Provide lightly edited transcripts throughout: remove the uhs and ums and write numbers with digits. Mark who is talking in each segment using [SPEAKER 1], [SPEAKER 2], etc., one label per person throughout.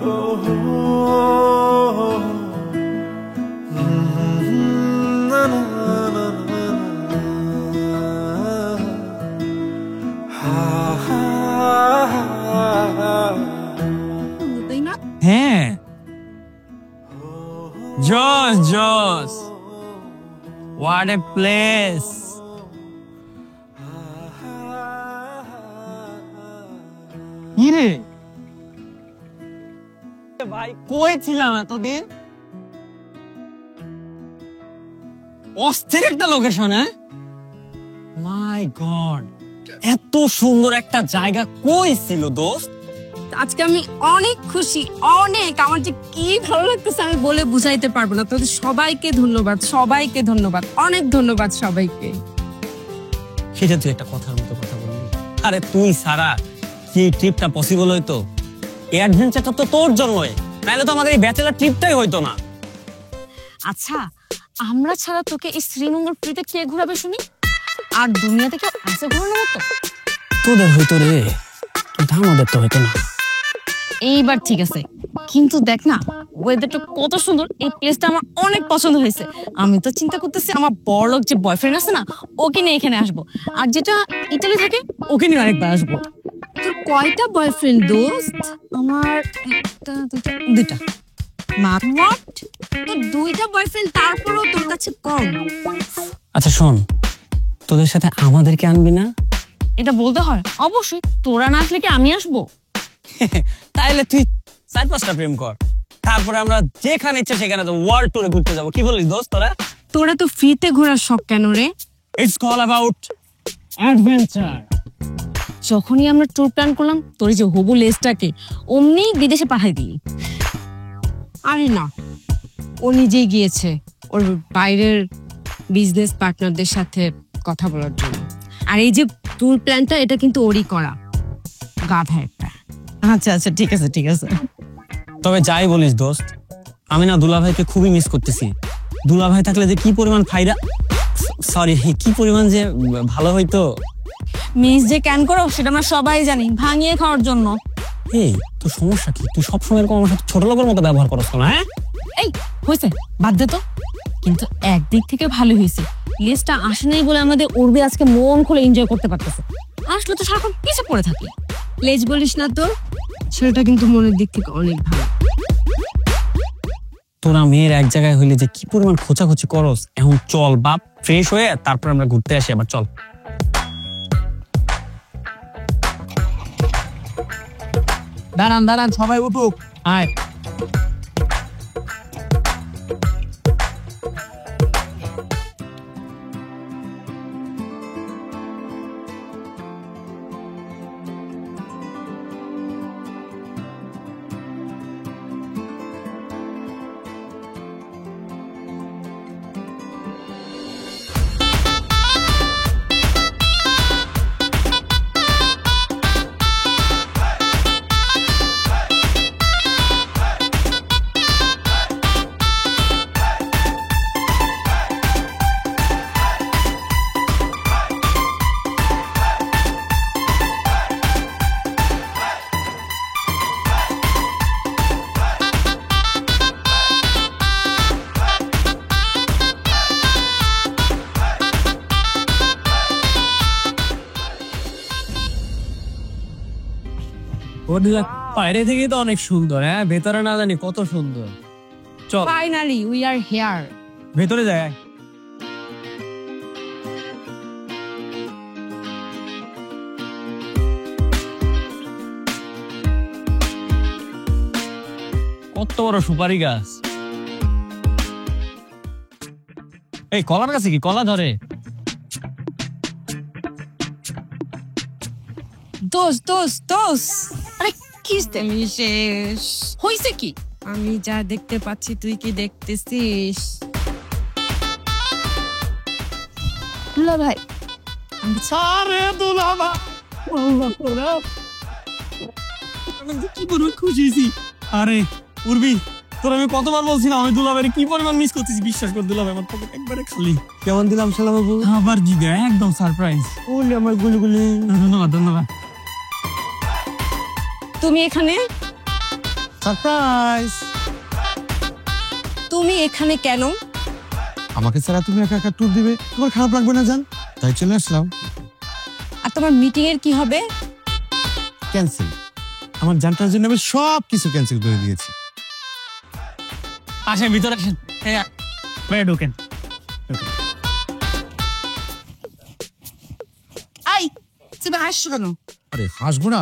[SPEAKER 1] হ্যাঁ, জোস জোস, what a place. কি রে ভাই, কই ছিলাম এতদিন? অস্থির একটা লোকেশন। হ্যাঁ, মাই গড, এত সুন্দর একটা জায়গা কই ছিল দোস্ত?
[SPEAKER 2] আজকে আমি অনেক খুশি, অনেক, আমার যে কি ভালো লাগতেছে আমি বলে বুঝাইতে পারবো না। তোদের সবাইকে ধন্যবাদ, সবাইকে ধন্যবাদ, অনেক ধন্যবাদ সবাইকে।
[SPEAKER 1] সেটা তুই একটা কথার মতো কথা বললি। আরে তুই সারা কি ট্রিপটা পসিবল হইতো? এই অ্যাডভেঞ্চারটা তো তোর জন্যই, নাহলে তো আমাদের এই ব্যাচেলার ট্রিপটাই হইতো না।
[SPEAKER 2] আচ্ছা, আমরা ছাড়া তোকে এই শ্রীমঙ্গল ফ্রিতে কে ঘুরাবে শুনি? আর দুনিয়াতে কেউ আছে ঘুরানোর মতো?
[SPEAKER 1] তোদের হইতো রে, কিন্তু আমাদের তো হইতো না।
[SPEAKER 2] এইবার ঠিক আছে, কিন্তু দেখ না ওয়েদারটা কত সুন্দর, এই প্লেসটা আমার অনেক পছন্দ হয়েছে। আমি তো চিন্তা করতেছি আমার বড়লোক যে বয়ফ্রেন্ড আছে না, ওকে নিয়ে এখানে আসবো, আর যেটা ইতালি থাকে ওকে নিয়ে আরেকবার আসবো। তোর কয়টা বয়ফ্রেন্ড দোস্ত? আমার একটা দুইটা। মাত তোর দুইটা বয়ফ্রেন্ড, তারপরও তোর কাছে কম।
[SPEAKER 1] আচ্ছা শোন, তোদের সাথে আমাদেরকে আনবি না?
[SPEAKER 2] এটা বলতে হয়? অবশ্যই, তোরা না আসলে কি আমি আসবো?
[SPEAKER 1] তাইলে তুই 4-5টা প্রেম কর, তারপরে আমরা যেখানে ইচ্ছে সেখানে ওয়ার্ল্ড ট্যুরে ঘুরতে যাবো। কি বলিস দোস্ত তোরা?
[SPEAKER 2] তোরা তো ফ্রিতে ঘোরার শখ কেন রে?
[SPEAKER 1] It's all about adventure.
[SPEAKER 2] যখনই আমরা ট্যুর প্ল্যান করলাম, তোর যে হবু লেজটাকে অমনি বিদেশে পাঠাই দিই। আরে না, ও নিজেই গিয়েছে ওর বাইরের বিজনেস পার্টনারদের সাথে কথা বলার জন্য। আর এই যে ট্যুর প্ল্যানটা, এটা কিন্তু ওরই করা, গাধা একটা।
[SPEAKER 1] আচ্ছা আচ্ছা, ঠিক আছে ঠিক আছে। তবে যাই বলিস দোস্ত, আমি না দুলাভাইকে খুবই মিস করতেছি। দুলাভাই থাকলে যে কি পরিমাণ কি পরিমাণ যে ভালো হইতো।
[SPEAKER 2] মিস যে ক্যান করো সেটা আমরা সবাই জানি, ভাঙিয়ে খাওয়ার জন্য।
[SPEAKER 1] এই তোর সমস্যা কি? তুই সবসময় এরকম আমার সাথে ছোট লোকের মতো ব্যবহার করছ না? হ্যাঁ,
[SPEAKER 2] এই হয়েছে, বাদ দে তো। কিন্তু একদিক থেকে ভালো হয়েছে, লেজটা আসে নাই বলে আমাদের উর্বি আজকে মন খুলে এনজয় করতে পারতেছে। আসলে তো সারাক্ষণ পিছে পড়ে থাকে। লেজ বলিস না তো, ছেলেটা কিন্তু মনের দিক থেকে অনেক ভালো।
[SPEAKER 1] তোরা মেয়ের এক জায়গায় হইলে যে কি পরিমাণ খোঁচাখুচি করস। এখন চল বাপ, ফ্রেশ হয়ে তারপর আমরা ঘুরতে আসি। আবার চল।
[SPEAKER 3] দাঁড়ান দাঁড়ান, সবাই উঠুক।
[SPEAKER 1] আয়।
[SPEAKER 3] বাইরে থেকে তো অনেক সুন্দর, হ্যাঁ, ভেতরে না জানি কত সুন্দর। চল
[SPEAKER 2] ফাইনালি উই আর হিয়ার।
[SPEAKER 3] ভেতরে যাই।
[SPEAKER 1] কত বড় সুপারি গাছ! এই কলার গাছে কি কলা ধরে?
[SPEAKER 2] দোস দোস দোস, আরে কিসতে মিশেষ হইছে কি? আমি যা দেখতে পাচ্ছি তুই কি দেখতেছিস? দুলা ভাই,
[SPEAKER 1] আরে দুলাভা, কি পরিমাণ খুশি হয়েছি। আরে উর্বি, তোর আমি কতবার বলছিলাম আমি দুলাভাইয়ের কি পরিমাণ মিস করতেছি। বিশ্বাস কর দুলাভাই আমার পকেট একবারে খালি।
[SPEAKER 3] কেমন দিলাম শালা বাবু?
[SPEAKER 1] আবার জিগে একদম সারপ্রাইজ।
[SPEAKER 3] ওলে আমার গুলগুলি।
[SPEAKER 1] ধন্যবাদ ধন্যবাদ।
[SPEAKER 2] তুমি এখানে?
[SPEAKER 4] সারপ্রাইজ।
[SPEAKER 2] তুমি এখানে কেন?
[SPEAKER 4] আমাকে ছাড়া তুমি একা একা ট্যুর দিবে, তোমার খারাপ লাগবে না জান, তাই চলে আসলাম।
[SPEAKER 2] আর তোমার মিটিং এর কি হবে?
[SPEAKER 4] ক্যান্সেল। আমার জানটার জন্য আমি সব কিছু ক্যান্সেল করে দিয়েছি।
[SPEAKER 1] আসেন ভিতরে আসেন। হ্যাঁ বাইরে ঢোকেন।
[SPEAKER 5] আই তুমি হাসছো কেন?
[SPEAKER 6] আরে হাসবো না,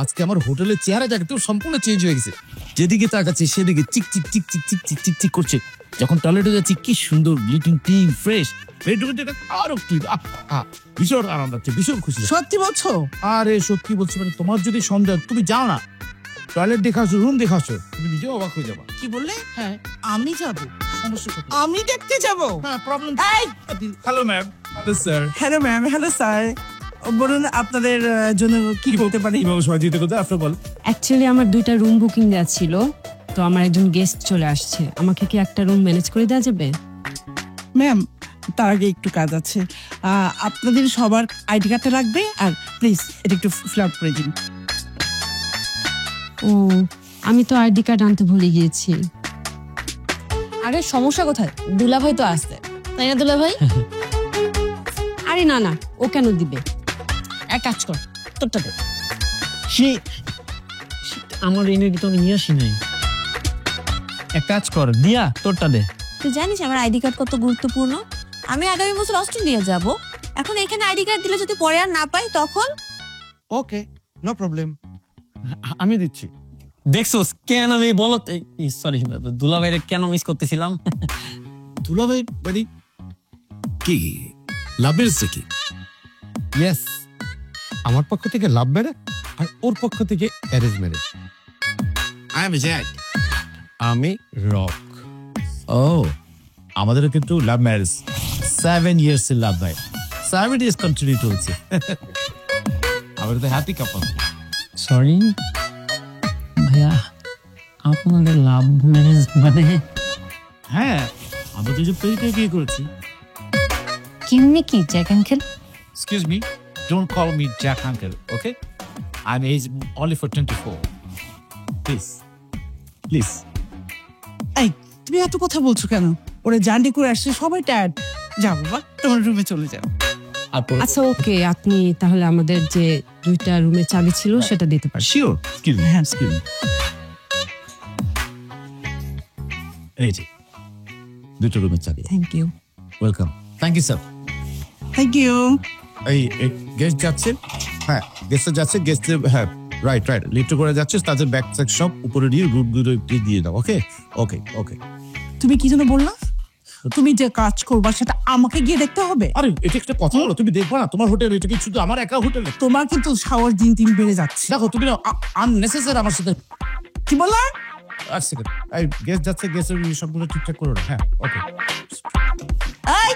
[SPEAKER 6] আজকে আমার হোটেলের চেহারাটা একদম সম্পূর্ণ চেঞ্জ হয়ে গেছে। যেদিকে তাকাচ্ছে সেদিকে চিক চিক চিক চিক চিক চিক চিক চিক করছে। যখন টয়লেটে যাচ্ছি কি সুন্দর লিটিং ক্লিন ফ্রেশ, বেডরুমে যেটা আরো ক্লিন। ভীষণ আনন্দ হচ্ছে, ভীষণ খুশি।
[SPEAKER 5] সত্যি বলছো?
[SPEAKER 6] আরে সত্যি বলছি, মানে তোমার যদি সন্দেহ, তুমি যাও না, টয়লেট দেখাছো, রুম দেখাছো, তুমি নিজেও অবাক হয়ে যাবা।
[SPEAKER 5] কি বললে? হ্যাঁ আমি যাব। সমস্যা কোথায়? আমি দেখতে যাব?
[SPEAKER 6] হ্যাঁ প্রবলেম।
[SPEAKER 5] এই
[SPEAKER 6] hello ma'am. Hello sir.
[SPEAKER 5] Hello ma'am. Hello sir. বলুন আপনাদের জন্য কি করতে পারি?
[SPEAKER 6] কিভাবে সহযোগিতা করতে আপনার বল।
[SPEAKER 2] অ্যাকচুয়ালি আমার 2টা রুম বুকিং দেওয়া ছিল, তো আমার একজন গেস্ট চলে আসছে। আমাকে কি একটা রুম ম্যানেজ করে দেওয়া যাবে?
[SPEAKER 5] ম্যাম তার আগে একটু কাজ আছে। আপনাদের সবার আইডি কার্ডটা লাগবে, আর প্লিজ এটা একটু ফিল আপ করে দিন।
[SPEAKER 2] ও, আমি তো আইডি কার্ড আনতে ভুলে গিয়েছি। আরে সমস্যা কোথায়? দুলাভাই তো আসছে, তাই না দুলাভাই? আরে না না, ও কেন দিবে? এক কাজ কর, তোরটা দে।
[SPEAKER 1] আমার এনে তো আমি নিয়ে আসি নাই। এক কাজ কর, দিয়া তোরটা দে।
[SPEAKER 7] তুই জানিস আমার আইডি কার্ড কত গুরুত্বপূর্ণ? আমি আগামী বছর অস্ট্রেলিয়া যাব। এখন এখানে আইডি কার্ড দিলে যদি পরে আর না পাই তখন?
[SPEAKER 4] ওকে, নো প্রবলেম, আমি দিচ্ছি।
[SPEAKER 1] দেখছোস কেন আমি বলো, সরি দুলাভাইরে কেন মিস করতেছিলাম।
[SPEAKER 6] দুলাভাই মানে কি লাভের কি?
[SPEAKER 4] ইয়েস, আমার পক্ষ থেকে লাভ ম্যারেজ আর ওর পক্ষ থেকে arrange marriage.
[SPEAKER 6] I am Jack.
[SPEAKER 4] আমি রক।
[SPEAKER 6] ও, আমাদেরও কিন্তু লাভ ম্যারেজ 7 years এর লাভ ভাই, 7 years কন্টিনিউ চলছে। আমাদের তো হ্যাপি কাপল।
[SPEAKER 1] সরি ভাইয়া, আপনাদের লাভ ম্যারেজ মানে?
[SPEAKER 6] হ্যাঁ, আমরা তো যে প্রেমে বিয়ে করেছি।
[SPEAKER 7] কেমনি কি Jack uncle?
[SPEAKER 6] Excuse me, don't call me Jack Uncle, okay? I'm age only for 24. Please, please.
[SPEAKER 5] এই তুমি এত কথা বলছো কেন? ওরা জার্নি করে আসছে, সবাই টায়ার্ড। যাও বাবা, তোমার রুমে চলে যাও।
[SPEAKER 2] আচ্ছা ওকে, আপনি তাহলে আমাদের যে 2টা রুমের চাবি ছিল সেটা দিতে পারেন।
[SPEAKER 6] Sure. Excuse me.
[SPEAKER 5] হ্যাঁ।
[SPEAKER 6] Excuse me. এই যে 2টা রুমের চাবি।
[SPEAKER 2] Thank you.
[SPEAKER 6] Welcome. Thank you sir.
[SPEAKER 5] Thank you.
[SPEAKER 6] এই গেস্ট যাচ্ছে, হ্যাঁ গেস্ট যাচ্ছে, গেস্টের হ্যাঁ রাইট রাইট লিফট করে যাচ্ছে, তাদের ব্যাগ চেক সব উপরে দিয়ে রুটগুলো দিয়ে দাও। ওকে ওকে ওকে।
[SPEAKER 5] তুমি কি যেন বললা? তুমি যে কাজ করবা সেটা আমাকে গিয়ে দেখতে হবে?
[SPEAKER 6] আরে এটা একটা কথা হলো, তুমি দেখবা না তোমার হোটেল, এটা কি শুধু আমার একা হোটেল?
[SPEAKER 5] তোমার কিন্তু সাহস দিন দিন বেড়ে যাচ্ছে।
[SPEAKER 6] দেখো তুমি আননেসেসারি আমার সাথে।
[SPEAKER 5] কি বললা?
[SPEAKER 6] এক সেকেন্ড, এই গেস্ট যাচ্ছে, গেস্টের সবগুলো ঠিকঠাক করে হ্যাঁ ওকে।
[SPEAKER 5] এই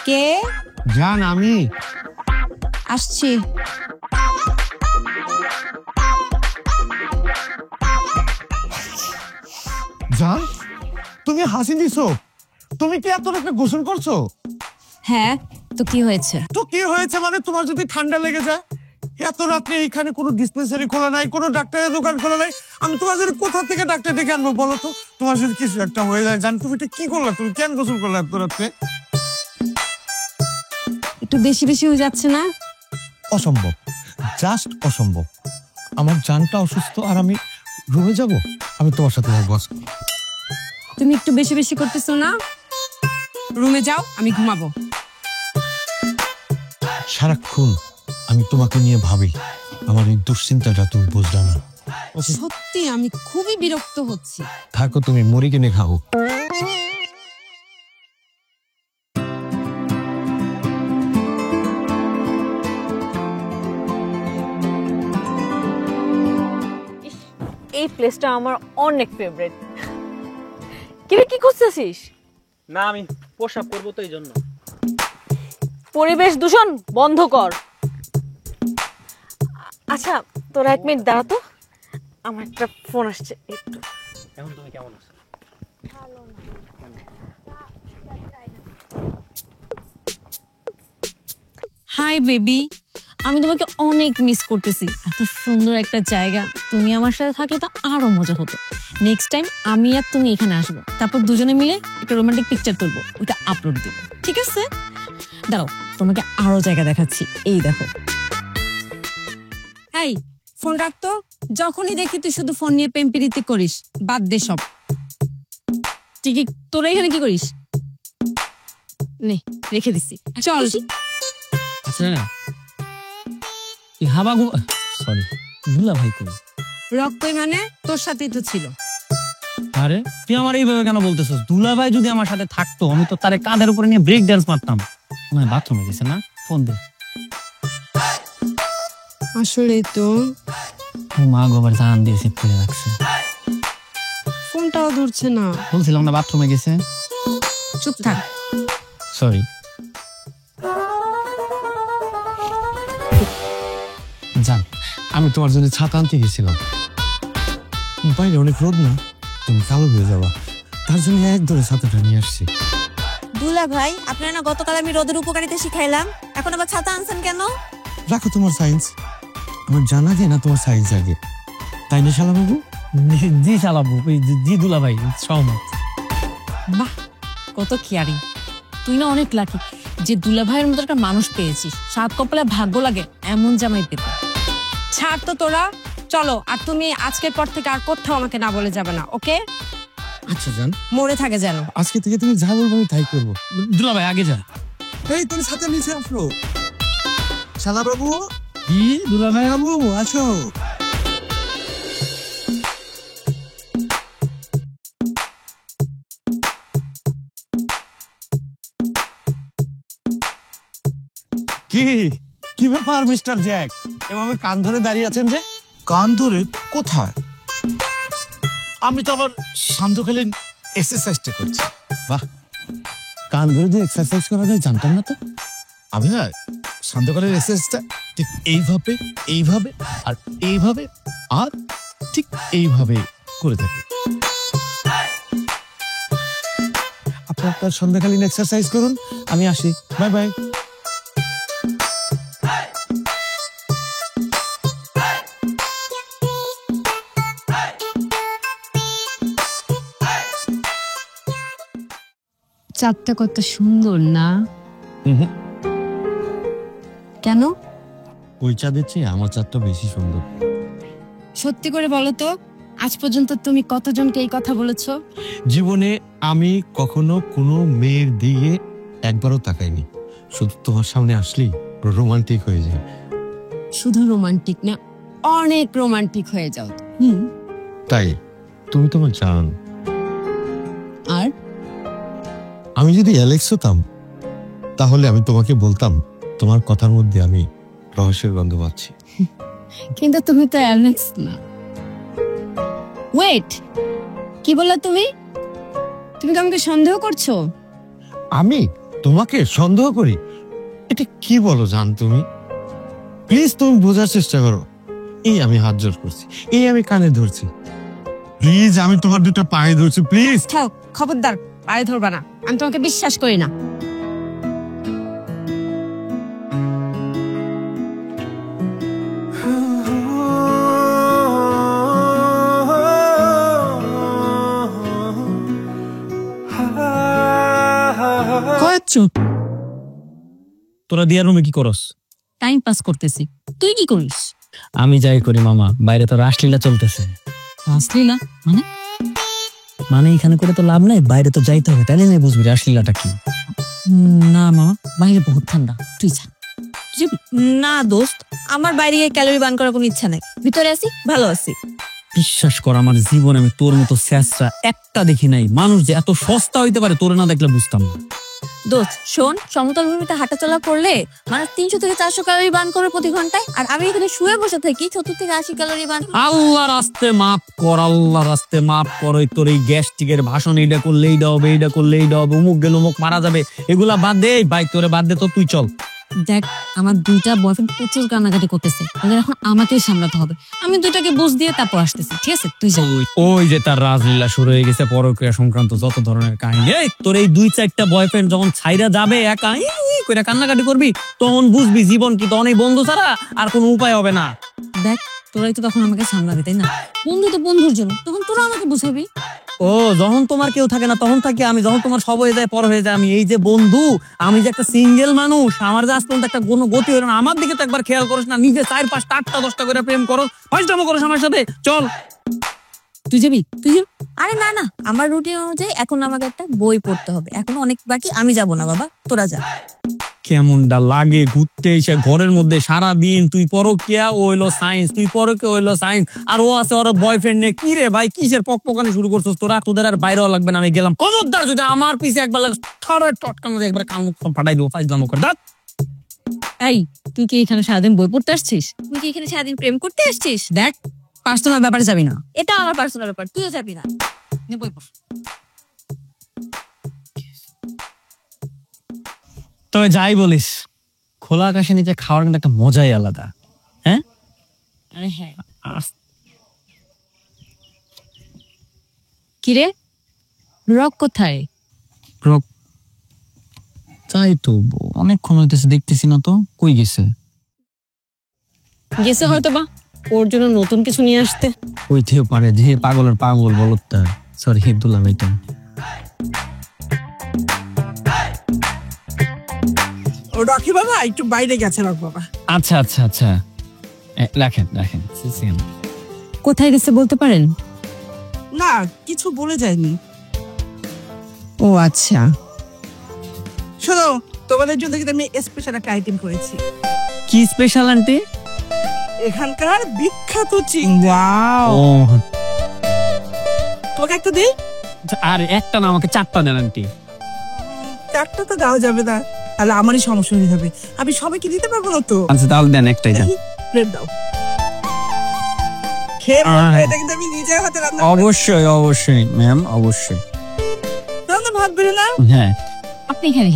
[SPEAKER 7] কে?
[SPEAKER 4] জান আমি
[SPEAKER 7] আসছি।
[SPEAKER 4] জান, তুমি হাসি দিছো? তুমি কি এত রাতে গোসল করছো?
[SPEAKER 7] হ্যাঁ, তো কি হয়েছে?
[SPEAKER 4] তো কি হয়েছে মানে, তোমার যদি ঠান্ডা লেগে যায়? এত রাতে এখানে কোনো ডিসপেন্সারি খোলা নাই, কোনো ডাক্তারের দোকান খোলা নাই, আমি তোমার জন্য কোথা থেকে ডাক্তার ডেকে আনবো বলো তো? তোমার যদি কিছু একটা হয়ে যায়, জান তুমি এটা কি করলা? তুমি কেন গোসল করলা এত রাতে?
[SPEAKER 2] একটু বেশি বেশি হয়ে যাচ্ছে না?
[SPEAKER 4] অসম্ভব, জাস্ট অসম্ভব। আমার জানটা অসুস্থ আর আমি রুমে যাব? আমি তোমার সাথে থাকবো আজকে।
[SPEAKER 2] তুমি একটু বেশি বেশি করতেছো না? রুমে যাও, আমি ঘুমাবো।
[SPEAKER 4] সারাক্ষণ আমি তোমাকে নিয়ে ভাবি, আমার এই দুশ্চিন্তাটা তুমি বুঝলা না।
[SPEAKER 2] সত্যি আমি খুবই বিরক্ত হচ্ছি।
[SPEAKER 4] থাকো, তুমি মুড়ি কিনে খাও।
[SPEAKER 7] এই প্লেসটা আমার অনেক ফেভারিট। কিরে কি খুঁজতেছিস?
[SPEAKER 1] না আমি পোশাক করবো তো এই জন্য।
[SPEAKER 7] পরিবেশ দূষণ বন্ধ কর। আচ্ছা তোরা 1 মিনিট দাঁড়া তো, আমার একটা ফোন আসছে একটু।
[SPEAKER 1] এখন তুমি কেমন আছো?
[SPEAKER 2] হাই বেবি, আমি তোমাকে অনেক মিস করতেছি। এত সুন্দর একটা জায়গা, তুমি আমার সাথে থাকলে তো আরো মজা হতো। নেক্সট টাইম আমি আর তুমি এখানে আসবো, তারপর দুজনে মিলে একটা রোমান্টিক পিকচার তুলবো, ওটা আপলোড দিব, ঠিক আছে? দাঁড়াও, তোমাকে আরো জায়গা দেখাচ্ছি, এই দেখো। এই ফোন রাখতো, যখনই দেখি তুই শুধু ফোন নিয়ে প্রেম প্রীতি করিস, বাদ দে সব। ঠিকই, তোরা এখানে কি করিস? নে, রেখে দিছি, চল।
[SPEAKER 1] আচ্ছা না হাবা সরি দুলা ভাই কই?
[SPEAKER 2] রক্তই মানে তোর সাথেই তো ছিল।
[SPEAKER 1] আরে তুই আমার এইভাবে কেন বলতেছিস? দুলা ভাই যদি আমার সাথে থাকতো আমি তো তারে কাঁধের উপরে নিয়ে ব্রেক ড্যান্স মারতাম। না বাথরুমে গেছে না, ফোন দে।
[SPEAKER 2] আসলে তো
[SPEAKER 1] মা গোবার জান দিয়ে সেভ করে রাখছে,
[SPEAKER 2] ফোনটাও ধরছে না।
[SPEAKER 1] বলছিলাম না বাথরুমে গেছে।
[SPEAKER 2] চুপ থাক।
[SPEAKER 1] সরি।
[SPEAKER 4] জান, আমি তোমার জন্য ছাতা আনতে গেছিলাম, বাইরে অনেক রোদ না, তুমি কালো হয়ে যাবা, তার জন্য এক ধরে ছাতাটা নিয়ে আসছি।
[SPEAKER 7] দুলা ভাই, আপনার না গতকাল আমি রোদের উপকারিতা শিখাইলাম, এখন আবার ছাতা আনছেন কেন?
[SPEAKER 4] রাখো তোমার সায়েন্স, আমার জানা যায় না তোমার সায়েন্স আগে, তাই না শালা বাবু?
[SPEAKER 1] জি চালাবো, জি দুলা ভাই সহমত।
[SPEAKER 2] বাহ, কত কেয়ারিং। তুই না অনেক লাকি যে দুলা ভাইয়ের মতো একটা মানুষ পেয়েছিস। সাত কপালে ভাগ্য লাগে এমন জামাই পেতে। ছাড় তো তোরা, চলো। আর তুমি আজকের পর থেকে আর কোথাও আমাকে না বলে যাবে না, ওকে?
[SPEAKER 4] আচ্ছা জান,
[SPEAKER 2] মরে থাকে যেন।
[SPEAKER 4] আজকে থেকে তুমি যা বলবো আমি তাই করবো।
[SPEAKER 1] দুলা ভাই আগে যা।
[SPEAKER 4] এই তুমি ছাতা নিচে আসো। শালা বাবু,
[SPEAKER 1] কি দুলা ভাই?
[SPEAKER 4] বাবু আছো? কি কি ব্যাপার মিস্টার জ্যাক, এভাবে কান ধরে দাঁড়িয়ে আছেন যে?
[SPEAKER 6] কান ধরে কোথায়? আমি তো আবার সান্ধ্যকালীন এক্সারসাইজটা করছি।
[SPEAKER 4] বাহ, কান ধরে যে এক্সারসাইজ করা যায় জানতাম না তো।
[SPEAKER 6] আমি না সান্ধ্যকালীন এক্সারসাইজটা ঠিক এইভাবে এইভাবে আর এইভাবে আর ঠিক এইভাবে করে থাকি।
[SPEAKER 4] আপনার তার সন্ধ্যাকালীন এক্সারসাইজ করুন, আমি আসি, বাই বাই।
[SPEAKER 2] চাঁদটা কত সুন্দর না? কেন?
[SPEAKER 4] ওই চাঁদের চেয়ে আমার চাঁদটা বেশি সুন্দর।
[SPEAKER 2] সত্যি করে বলো তো, আজ পর্যন্ত তুমি কতজনকে এই কথা বলেছো?
[SPEAKER 4] জীবনে আমি কখনো কোনো মেয়ের দিকে একবারও তাকাইনি, শুধু তোমার সামনে আসলেই রোমান্টিক হয়ে যায়।
[SPEAKER 2] শুধু রোমান্টিক না, অনেক রোমান্টিক হয়ে যাও।
[SPEAKER 4] তাই তুমি তোমার জান।
[SPEAKER 2] আর
[SPEAKER 4] আমি যদি অ্যালেক্স হতাম তাহলে আমি তোমাকে বলতাম তোমার কথার মধ্যে আমি রহস্যের গন্ধ পাচ্ছি।
[SPEAKER 2] কিন্তু তুমি তো অ্যালেক্স না। ওয়েট, কি বললা তুমি? তুমি কি আমাকে সন্দেহ করছো?
[SPEAKER 4] আমি তোমাকে সন্দেহ করি? এটা কি বলো জান তুমি? প্লিজ তুমি বোঝার চেষ্টা করো। এই আমি হাত জোর করছি, এই আমি কানে ধরছি, প্লিজ আমি তোমার দুটো পায়ে ধরছি, প্লিজ।
[SPEAKER 2] থাও, খবরদার পায়ে ধরবা না, আমি তোমাকে বিশ্বাস করি না।
[SPEAKER 1] তোরা দিয়ার রুমে কি করস?
[SPEAKER 2] টাইম পাস করতেছি। তুই কি করিস?
[SPEAKER 1] আমি যাই করি মামা, বাইরে তো রাসলীলা চলতেছে।
[SPEAKER 2] রাসলীলা মানে?
[SPEAKER 1] মানে এখানে করে তো লাভ নাই, বাইরে তো যাইতে হবে, তাইলে নাই বুঝবি রাসলীলাটা কি।
[SPEAKER 2] না মামা, বাইরে বহুত ঠান্ডা, তুই যা।
[SPEAKER 7] না দোস্ত, আমার বাইরে গিয়ে ক্যালোরি বার্ন করার কোনো ইচ্ছা নাই, ভিতরে আসি, ভালো আছি।
[SPEAKER 1] বিশ্বাস কর, আমার জীবনে আমি তোর মতো স্যাঁচরা একটা দেখি নাই। মানুষ যে এত সস্তা হইতে পারে তোরে না দেখলে বুঝতাম না।
[SPEAKER 7] দোস্ত শোন, সমতল ভূমিতে হাঁটাচলা করলে মানুষ 300 থেকে 400 ক্যালোরি বার্ন করে প্রতি ঘন্টায়, আর আমি এখানে শুয়ে বসে থাকি 70 থেকে 80 ক্যালোরি বার্ন।
[SPEAKER 1] আল্লাহ রাস্তে মাফ কর, আল্লাহ রাস্তে মাফ কর। ওই তোর এই গ্যাস্ট্রিকের ভাষণ, এইটা করলে এইটা হবে, এইটা করলে এইটা হবে, অমুক গেল অমুক মারা যাবে, এগুলা বাদ দে। ভাই তোরে বাদ দে তো, তুই চল।
[SPEAKER 2] দেখ, আমার দুইটা বয়ফ্রেন্ড প্রচুর কান্নাকাটি করতেছে, ওদের এখন আমাকেই সামলাতে হবে। আমি দুইটাকে বুঝ দিয়ে তারপর আসতেছি, ঠিক আছে? তুই যা।
[SPEAKER 1] ওই যে তার রাজলীলা শুরু হয়ে গেছে, পরকীয়া সংক্রান্ত যত ধরনের কাহিনী। এই তোর এই 2-4টা বয়ফ্রেন্ড যখন ছাইরা যাবে একা করে কান্নাকাটি করবি, তখন বুঝবি জীবন কি, তখন এই বন্ধু ছাড়া আর কোনো উপায় হবে না।
[SPEAKER 7] দেখ তোরাই তো তখন আমাকে সামলাবি তাই না? বন্ধু তো বন্ধুর জন্য, তখন তোরা আমাকে বুঝাবি।
[SPEAKER 1] ও যখন তোমার কেউ থাকে না তখন থাকি আমি, যখন তোমার সব হয়ে যায় পর হয়ে যায় আমি। এই যে বন্ধু, আমি যে একটা সিঙ্গেল মানুষ, আমার যে আজ পর্যন্ত একটা কোনো গতি হলো না, আমার দিকে তো একবার খেয়াল করিস না। নিজে 4, 5, 8টা 10টা করে প্রেম করো, ফাইজলামো করিস আমার সাথে। চল
[SPEAKER 7] তুই যাবি? তুই যাবি? আরে না না, আমার রুটিন অনুযায়ী এখন আমাকে একটা বই পড়তে হবে, এখন অনেক বাকি, আমি যাব না বাবা, তোরা যা।
[SPEAKER 1] কেমনটা লাগে ঘুরতে এসে ঘরের মধ্যে সারা দিন, তুই পরকিয়া ও হইলো সায়েন্স, তুই পরকিয়া হইলো সায়েন্স, আর ও আছে ওর বয়ফ্রেন্ড নিয়ে। কি রে ভাই, কিসের পকপকানি শুরু করছিস তোরা? তোদের আর বাইরেও লাগবে না, আমি গেলাম। খবরদার যদি আমার পিছে একবার লাগে টটকানো একবার কান মুখ ফাটাই দেবো, ফাইজলামো করে।
[SPEAKER 2] এই তুই কি এখানে সারাদিন বই পড়তে আসছিস?
[SPEAKER 7] তুই কি এখানে সারাদিন প্রেম করতে আসছিস?
[SPEAKER 2] দেখ, পার্সোনাল ব্যাপারে যাবি না।
[SPEAKER 7] এটা আমার পার্সোনাল ব্যাপার, তুইও যাবি না।
[SPEAKER 2] নে বই পড়।
[SPEAKER 1] তবে যাই বলিস, খোলা আকাশের নিচে খাওয়ার কিন্তু একটা মজাই আলাদা। হ্যাঁ
[SPEAKER 2] আরে হ্যাঁ। কিরে, রক কোথায়?
[SPEAKER 1] তাই তো অনেকক্ষণ হইতেছে, দেখতেছি না তো, কই গেছে?
[SPEAKER 2] গেছে হয়তো বা ওর জন্য নতুন কিছু নিয়ে আসতে।
[SPEAKER 1] হইতেও পারে, যে পাগলের পাগল বলতা। সরি হিবদুল্লাহ ভাইটা।
[SPEAKER 5] ও রকি বাবা একটু বাইরে গেছে রক বাবা।
[SPEAKER 1] আচ্ছা আচ্ছা আচ্ছা, রাখেন রাখেন।
[SPEAKER 2] কোথায় গেছে বলতে পারেন?
[SPEAKER 5] না কিছু বলে যায়নি।
[SPEAKER 2] ও আচ্ছা।
[SPEAKER 5] শোনো, তোমাদের জন্য কিন্তু আমি স্পেশাল একটা আইটেম করেছি।
[SPEAKER 1] কি স্পেশাল আন্টি?
[SPEAKER 5] এখানকার বিখ্যাত চিংড়ি।
[SPEAKER 1] ও
[SPEAKER 5] তোমাকে একটা দিই?
[SPEAKER 1] আর একটা না, আমাকে 4টা দেন আন্টি।
[SPEAKER 5] 4টা তো দেওয়া যাবে না, তাহলে আমারই সমস্যা হয়ে যাবে। আমি সবাইকে দিতে পারবো না তো।
[SPEAKER 1] আচ্ছা তাহলে দেন, একটাই দেন।
[SPEAKER 5] প্লেট দাও। খেয়ে এটা কিন্তু আমি নিজের হাতে রান্না করেছি।
[SPEAKER 1] অবশ্যই অবশ্যই ম্যাম, অবশ্যই।
[SPEAKER 5] রান্না ভাত বেরো না।
[SPEAKER 1] হ্যাঁ
[SPEAKER 2] আপনি এখানে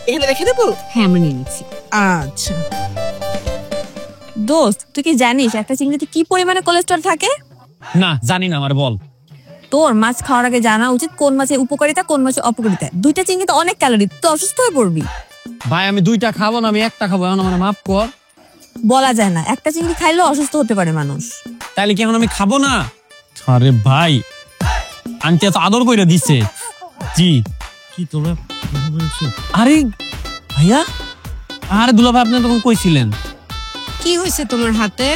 [SPEAKER 5] এখানে রেখে দেবো?
[SPEAKER 2] হ্যাঁ আমরা নিয়ে নিচ্ছি।
[SPEAKER 5] আচ্ছা।
[SPEAKER 7] দোস্ত তুই কি জানিস একটা চিংড়িতে কি পরিমাণে কোলেস্ট্রল থাকে?
[SPEAKER 1] না জানি না, আমার বল।
[SPEAKER 7] তোর মাছ খাওয়ার আগে জানা উচিত কোন মাছের উপকারিতা কোন মাছের অপকারিতা। দুইটা চিংড়িতে অনেক ক্যালোরি, তুই অসুস্থ হয়ে পড়বি।
[SPEAKER 1] ভাই আমি 2টা খাবো না, আমি 1টা খাবো, এখন আমার মাফ কর।
[SPEAKER 7] বলা যায় না, একটা চিংড়ি খাইলেও অসুস্থ হতে পারে মানুষ।
[SPEAKER 1] তাইলে কি এখন আমি খাবো না? আরে ভাই, আন্টি এত আদর কইরা দিছে। জি
[SPEAKER 6] কি তোমরা
[SPEAKER 1] আরে ভাইয়া, আরে দুলা ভাই আপনি তখন কইছিলেন।
[SPEAKER 2] কি হয়েছে তোমার হাতে?